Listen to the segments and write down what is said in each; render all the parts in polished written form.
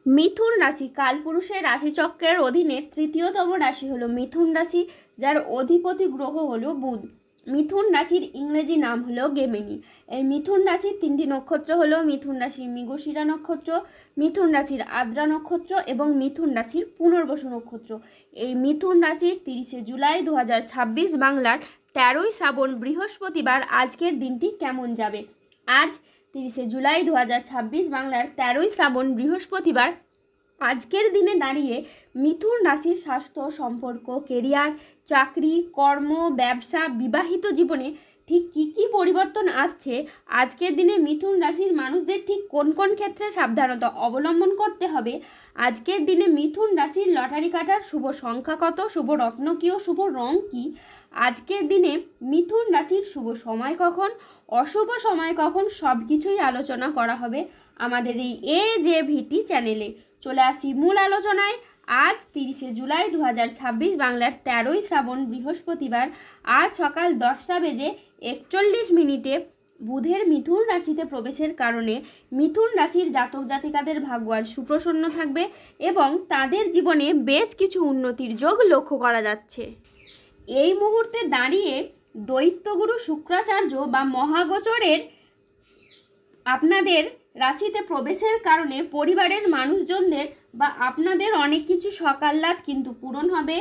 মিথুন রাশি কালপুরুষের রাশিচক্রের অধীনে তৃতীয়তম রাশি হলো মিথুন রাশি, যার অধিপতি গ্রহ হলো বুধ। মিথুন রাশির ইংরেজি নাম হলো গেমিনি। এই মিথুন রাশির তিনটি নক্ষত্র হলো মিথুন রাশির মৃগশিরা নক্ষত্র, মিথুন রাশির আদ্রা নক্ষত্র এবং মিথুন রাশির পুনর্বসু নক্ষত্র। এই মিথুন রাশির 30শে জুলাই 2026 বাংলার 13ই শ্রাবণ বৃহস্পতিবার আজকের দিনটি কেমন যাবে। আজ 30শে জুলাই 2026 বাংলার 13ই শ্রাবণ বৃহস্পতিবার আজকের দিনে দাঁড়িয়ে মিথুন রাশির স্বাস্থ্য, সম্পর্ক, কেরিয়ার, চাকরি, কর্ম, ব্যবসা, বিবাহিত জীবনে ঠিক কী কী পরিবর্তন আসছে, আজকের দিনে মিথুন রাশির মানুষদের ঠিক কোন কোন ক্ষেত্রে সাবধানতা অবলম্বন করতে হবে, আজকের দিনে মিথুন রাশির লটারি কাটার শুভ সংখ্যা কত, শুভ রত্ন কী ও শুভ রং কী, আজকের দিনে মিথুন রাশির শুভ সময় কখন, অশুভ সময় কখন, সব কিছুই আলোচনা করা হবে আমাদের এই AJVT চ্যানেলে। চলে আসি মূল আলোচনায়। আজ 30শে জুলাই 2026 বাংলার 13ই শ্রাবণ বৃহস্পতিবার আজ সকাল 10:41 বুধের মিথুন রাশিতে প্রবেশের কারণে মিথুন রাশির জাতক জাতিকাদের ভাগ্য আজ সুপ্রসন্ন থাকবে এবং তাদের জীবনে বেশ কিছু উন্নতির যোগ লক্ষ্য করা যাচ্ছে। এই মুহূর্তে দাঁড়িয়ে দৈত্যগুরু শুক্রাচার্য বা মহাগোচরের আপনাদের রাশিতে প্রবেশের কারণে পরিবারের মানুষজনদের বা আপনাদের অনেক কিছু সকাল্লাদ কিন্তু পূরণ হবে।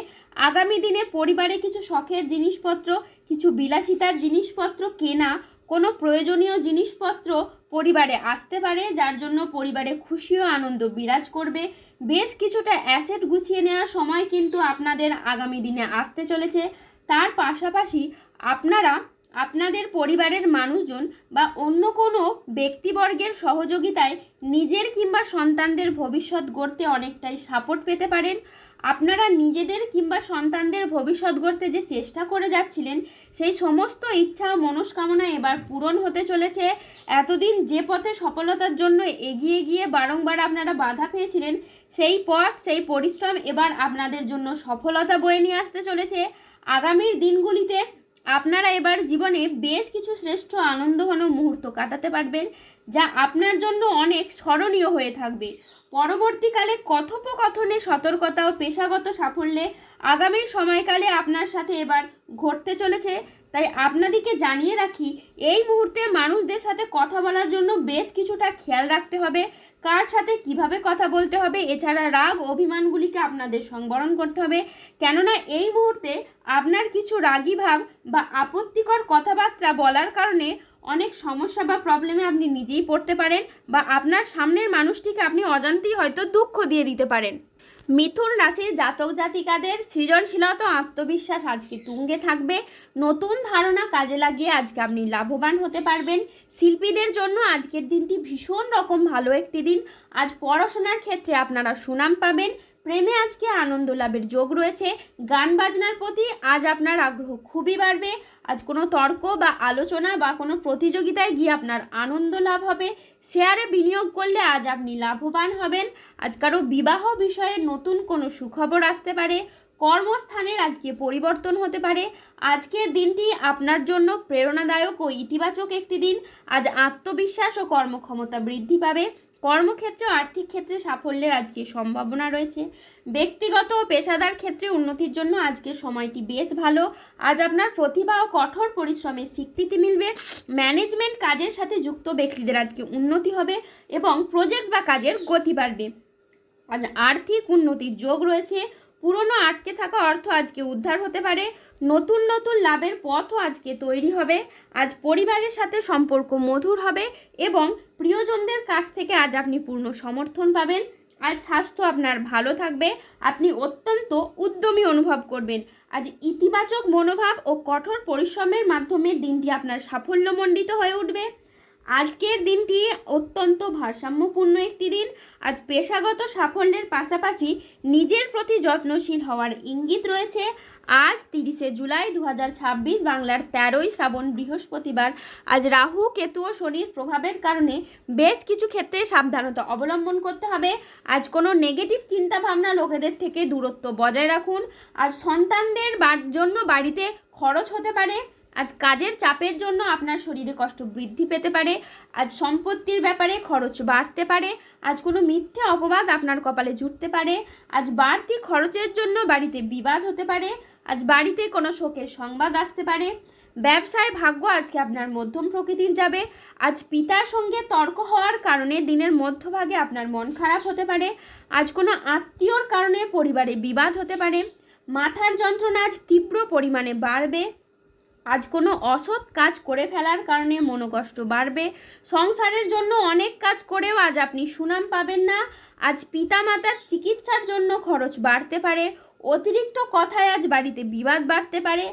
আগামী দিনে পরিবারে কিছু শখের জিনিসপত্র, কিছু বিলাসিতার জিনিসপত্র কেনা, কোনো প্রয়োজনীয় জিনিসপত্র পরিবারে আসতে পারে, যার জন্য পরিবারে খুশি ও আনন্দ বিরাজ করবে। বেশ কিছুটা অ্যাসেট গুছিয়ে নেওয়ার সময় কিন্তু আপনাদের আগামী দিনে আসতে চলেছে। তার পাশাপাশি আপনারা আপনাদের পরিবারের মানুষজন বা অন্য কোনো ব্যক্তিবর্গের সহযোগিতায় নিজের কিংবা সন্তানদের ভবিষ্যৎ গড়তে অনেকটাই সাপোর্ট পেতে পারেন। আপনারা নিজেদের কিংবা সন্তানদের ভবিষ্যৎ গড়তে যে চেষ্টা করে যাচ্ছিলেন, সেই সমস্ত ইচ্ছা ও মনস্কামনা এবার পূরণ হতে চলেছে। এতদিন যে পথে সফলতার জন্য এগিয়ে গিয়ে বারংবার আপনারা বাধা পেয়েছিলেন, সেই পথ, সেই পরিশ্রম এবার আপনাদের জন্য সফলতা বয়ে নিয়ে আসতে চলেছে। আগামীর দিনগুলিতে আপনারা এবার জীবনে বেশ কিছু শ্রেষ্ঠ আনন্দঘন মুহূর্ত কাটাতে পারবেন, যা আপনার জন্য অনেক স্মরণীয় হয়ে থাকবে। পরবর্তীকালে কথোপকথনে সতর্কতা ও পেশাগত সাফল্যে আগামীর সময়কালে আপনার সাথে এবার ঘটতে চলেছে। তাই আপনাদেরকে জানিয়ে রাখি, এই মুহূর্তে মানুষদের সাথে কথা বলার জন্য বেশ কিছুটা খেয়াল রাখতে হবে, কার সাথে কিভাবে কথা বলতে হবে। এছাড়া রাগ অভিমানগুলিকে আপনাদের সংবরণ করতে হবে, কেননা এই মুহূর্তে আপনার কিছু রাগী ভাব বা আপত্তিকর কথাবার্তা বলার কারণে অনেক সমস্যা বা প্রবলেমে আপনি নিজেই পড়তে পারেন বা আপনার সামনের মানুষটিকে আপনি অজান্তেই হয়তো দুঃখ দিয়ে দিতে পারেন। মিথুন রাশির জাতক জাতিকাদের সৃজনশীলতা ও আত্মবিশ্বাস আজকে তুঙ্গে থাকবে। নতুন ধারণা কাজে লাগিয়ে আজকে আপনি লাভবান হতে পারবেন। শিল্পীদের জন্য আজকের দিনটি ভীষণ রকম ভালো একটি দিন। আজ পড়াশোনার ক্ষেত্রে আপনারা সুনাম পাবেন। প্রেমে আজকে আনন্দ লাভের যোগ রয়েছে। গান বাজনার প্রতি আজ আপনার আগ্রহ খুবই বাড়বে। আজ কোনো তর্ক বা আলোচনা বা কোনো প্রতিযোগিতায় গিয়ে আপনার আনন্দ লাভ হবে। শেয়ারে বিনিয়োগ করলে আজ আপনি লাভবান হবেন। আজ কারো বিবাহ বিষয়ে নতুন কোনো সুখবর আসতে পারে। কর্মস্থানের আজকে পরিবর্তন হতে পারে। আজকের দিনটি আপনার জন্য প্রেরণাদায়ক ও ইতিবাচক একটি দিন। আজ আত্মবিশ্বাস ও কর্মক্ষমতা বৃদ্ধি পাবে। কর্মক্ষেত্রে ও আর্থিক ক্ষেত্রে সাফল্যের আজকে সম্ভাবনা রয়েছে। ব্যক্তিগত ও পেশাদার ক্ষেত্রে উন্নতির জন্য আজকের সময়টি বেশ ভালো। আজ আপনার প্রতিভা ও কঠোর পরিশ্রমের স্বীকৃতি মিলবে। ম্যানেজমেন্ট কাজের সাথে যুক্ত ব্যক্তিদের আজকে উন্নতি হবে এবং প্রজেক্ট বা কাজের গতি বাড়বে। আজ আর্থিক উন্নতির যোগ রয়েছে। পুরনো আটকে থাকা অর্থ আজকে উদ্ধার হতে পারে। নতুন নতুন লাভের পথও আজকে তৈরি হবে। আজ পরিবারের সাথে সম্পর্ক মধুর হবে এবং প্রিয়জনদের কাছ থেকে আজ আপনি পূর্ণ সমর্থন পাবেন। আজ স্বাস্থ্য আপনার ভালো থাকবে। আপনি অত্যন্ত উদ্যমী অনুভব করবেন। আজ ইতিবাচক মনোভাব ও কঠোর পরিশ্রমের মাধ্যমে দিনটি আপনার সাফল্যমণ্ডিত হয়ে উঠবে। আজকের দিনটি অত্যন্ত ভারসাম্যপূর্ণ একটি দিন। আজ পেশাগত সাফল্যের পাশাপাশি নিজের প্রতি যত্নশীল হওয়ার ইঙ্গিত রয়েছে। আজ 30শে জুলাই 2026 বাংলার 13ই শ্রাবণ বৃহস্পতিবার আজ রাহু, কেতু ও শনির প্রভাবের কারণে বেশ কিছু ক্ষেত্রে সাবধানতা অবলম্বন করতে হবে। আজ কোনো নেগেটিভ চিন্তাভাবনা লোকেদের থেকে দূরত্ব বজায় রাখুন। আজ সন্তানদের জন্য বাড়িতে খরচ হতে পারে। আজ কাজের চাপের জন্য আপনার শরীরে কষ্ট বৃদ্ধি পেতে পারে। আজ সম্পত্তির ব্যাপারে খরচ বাড়তে পারে। আজ কোনো মিথ্যে অপবাদ আপনার কপালে জুটতে পারে। আজ বাড়তি খরচের জন্য বাড়িতে বিবাদ হতে পারে। আজ বাড়িতে কোনো শোকের সংবাদ আসতে পারে। ব্যবসায় ভাগ্য আজকে আপনার মধ্যম প্রকৃতির যাবে। আজ পিতার সঙ্গে তর্ক হওয়ার কারণে দিনের মধ্যভাগে আপনার মন খারাপ হতে পারে। আজ কোনো আত্মীয়র কারণে পরিবারে বিবাদ হতে পারে। মাথার যন্ত্রণা আজ তীব্র পরিমাণে বাড়বে। আজ কোনো অসৎ কাজ করে ফেলার কারণে মনোকষ্ট বাড়বে। সংসারের জন্য অনেক কাজ করেও আজ আপনি সুনাম পাবেন না। আজ পিতামাতার চিকিৎসার জন্য খরচ বাড়তে পারে। অতিরিক্ত কথায় আজ বাড়িতে বিবাদ বাড়তে পারে।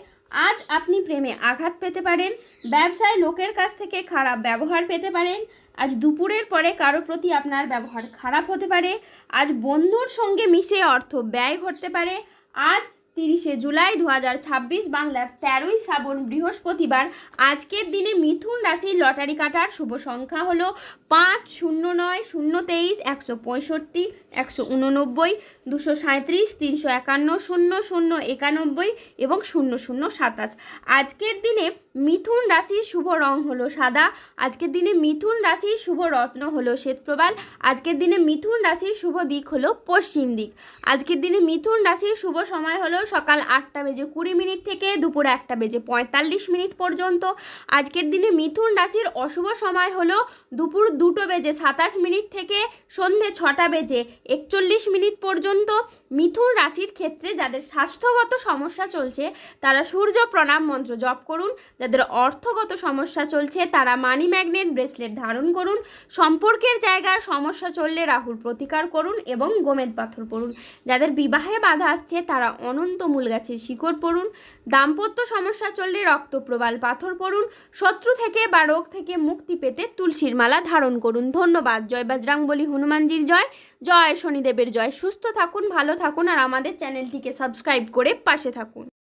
আজ আপনি প্রেমে আঘাত পেতে পারেন। ব্যবসায় লোকের কাছ থেকে খারাপ ব্যবহার পেতে পারেন। আজ দুপুরের পরে কারো প্রতি আপনার ব্যবহার খারাপ হতে পারে। আজ বন্ধুর সঙ্গে মিশে অর্থ ব্যয় ঘটতে পারে। আজ 30শে জুলাই 2026 বাংলার 13ই শ্রাবণ বৃহস্পতিবার। আজকের দিনে মিথুন রাশির লটারি কাটার শুভ সংখ্যা হলো 5, 09, 023, 165, 189, 237, 351, 0091 এবং 0027। আজকের দিনে মিথুন রাশির শুভ রং হলো সাদা। আজকের দিনে মিথুন রাশির শুভ রত্ন হলো শ্বেতপ্রবাল। আজকের দিনে মিথুন রাশির শুভ দিক হলো পশ্চিম দিক। আজকের দিনে মিথুন রাশির শুভ সময় হলো সকাল 8:20 থেকে দুপুর 1:45 পর্যন্ত। আজকের দিনে মিথুন রাশির অশুভ সময় হলো দুপুর 2:27 থেকে সন্ধে 6:41 পর্যন্ত। মিথুন রাশির ক্ষেত্রে যাদের স্বাস্থ্যগত সমস্যা চলছে তারা সূর্য প্রণাম মন্ত্র জপ করুন। যাদের অর্থগত সমস্যা চলছে তারা মানি ম্যাগনেট ব্রেসলেট ধারণ করুন। সম্পর্কের জায়গায় সমস্যা চললে রাহুর প্রতিকার করুন এবং গোমেদ পাথর পড়ুন। যাদের বিবাহে বাধা আসছে তারা অনন্ত মূল গাছের শিকড় পড়ুন। দাম্পত্য সমস্যা চললে রক্তপ্রবাল পাথর পড়ুন। শত্রু থেকে বা রোগ থেকে মুক্তি পেতে তুলসীর মালা ধারণ করুন। ধন্যবাদ। জয় বজরংবলী, হনুমানজির জয়, জয় শনিদেবের জয়। সুস্থ থাকুন, ভালো থাকুন আর আমাদের চ্যানেলটিকে সাবস্ক্রাইব করে পাশে থাকুন।